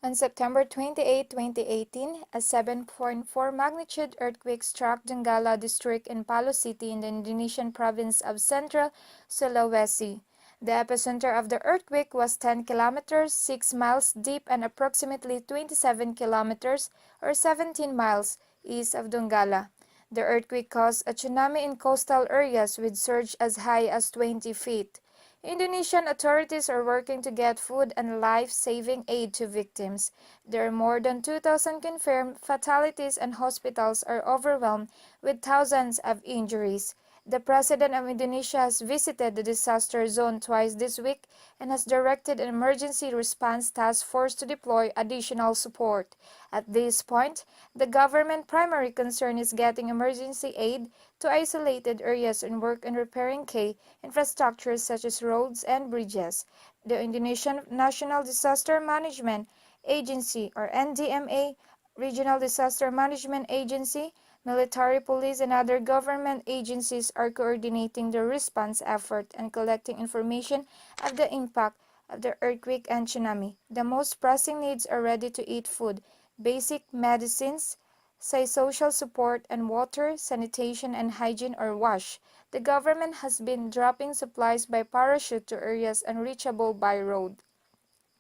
On September 28, 2018, a 7.4 magnitude earthquake struck Donggala district in Palu City in the Indonesian province of Central Sulawesi. The epicenter of the earthquake was 10 kilometers, 6 miles deep and approximately 27 kilometers or 17 miles east of Donggala. The earthquake caused a tsunami in coastal areas with surge as high as 20 feet. Indonesian authorities are working to get food and life-saving aid to victims. There are more than 2,000 confirmed fatalities and hospitals are overwhelmed with thousands of injuries. The President of Indonesia has visited the disaster zone twice this week and has directed an emergency response task force to deploy additional support. At this point, the government's primary concern is getting emergency aid to isolated areas and work on repairing key infrastructure such as roads and bridges. The Indonesian National Disaster Management Agency or NDMA, Regional Disaster Management Agency, military, police, and other government agencies are coordinating the response effort and collecting information of the impact of the earthquake and tsunami. The most pressing needs are ready-to-eat food, basic medicines, social support, and water, sanitation, and hygiene or wash. The government has been dropping supplies by parachute to areas unreachable by road.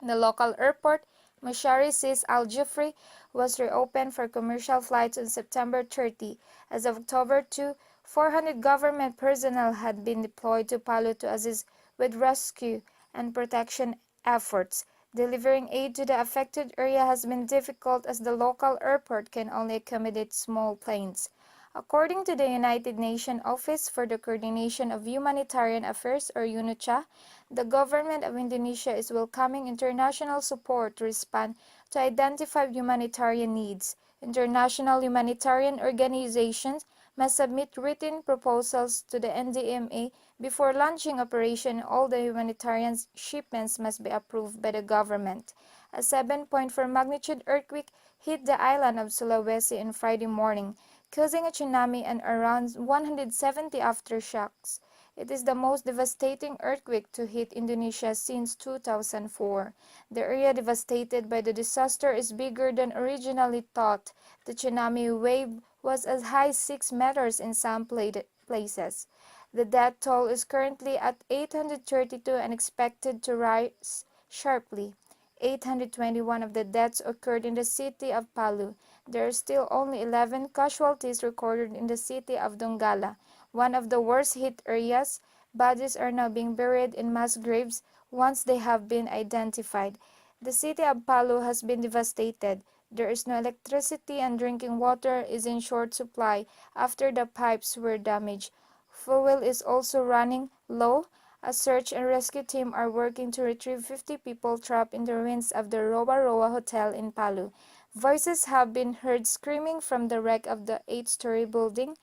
The local airport, Mashari Sis Al Jufri, was reopened for commercial flights on September 30. As of October 2, 400 government personnel had been deployed to Palu to assist with rescue and protection efforts. Delivering aid to the affected area has been difficult as the local airport can only accommodate small planes. According to the United Nations Office for the Coordination of Humanitarian Affairs or UNOCHA, the government of Indonesia is welcoming international support to respond to identified humanitarian needs. International humanitarian organizations must submit written proposals to the NDMA before launching operation. All the humanitarian shipments must be approved by the government. A 7.4 magnitude earthquake hit the island of Sulawesi on Friday morning, causing a tsunami and around 170 aftershocks. It is the most devastating earthquake to hit Indonesia since 2004. The area devastated by the disaster is bigger than originally thought. The tsunami wave was as high as 6 meters in some places. The death toll is currently at 832 and expected to rise sharply. 821 of the deaths occurred in the city of Palu. There are still only 11 casualties recorded in the city of Donggala, one of the worst-hit areas. Bodies are now being buried in mass graves once they have been identified. The city of Palu has been devastated. There is no electricity and drinking water is in short supply after the pipes were damaged. Fuel is also running low. A search and rescue team are working to retrieve 50 people trapped in the ruins of the Roa Roa Hotel in Palu. Voices have been heard screaming from the wreck of the 8-story building.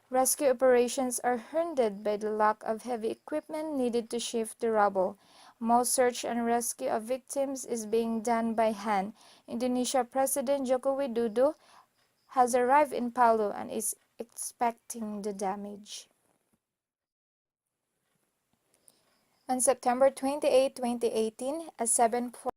Rescue operations are hindered by the lack of heavy equipment needed to shift the rubble. Most search and rescue of victims is being done by hand. Indonesia President Joko Widodo has arrived in Palu and is inspecting the damage. On September 28, 2018, a 7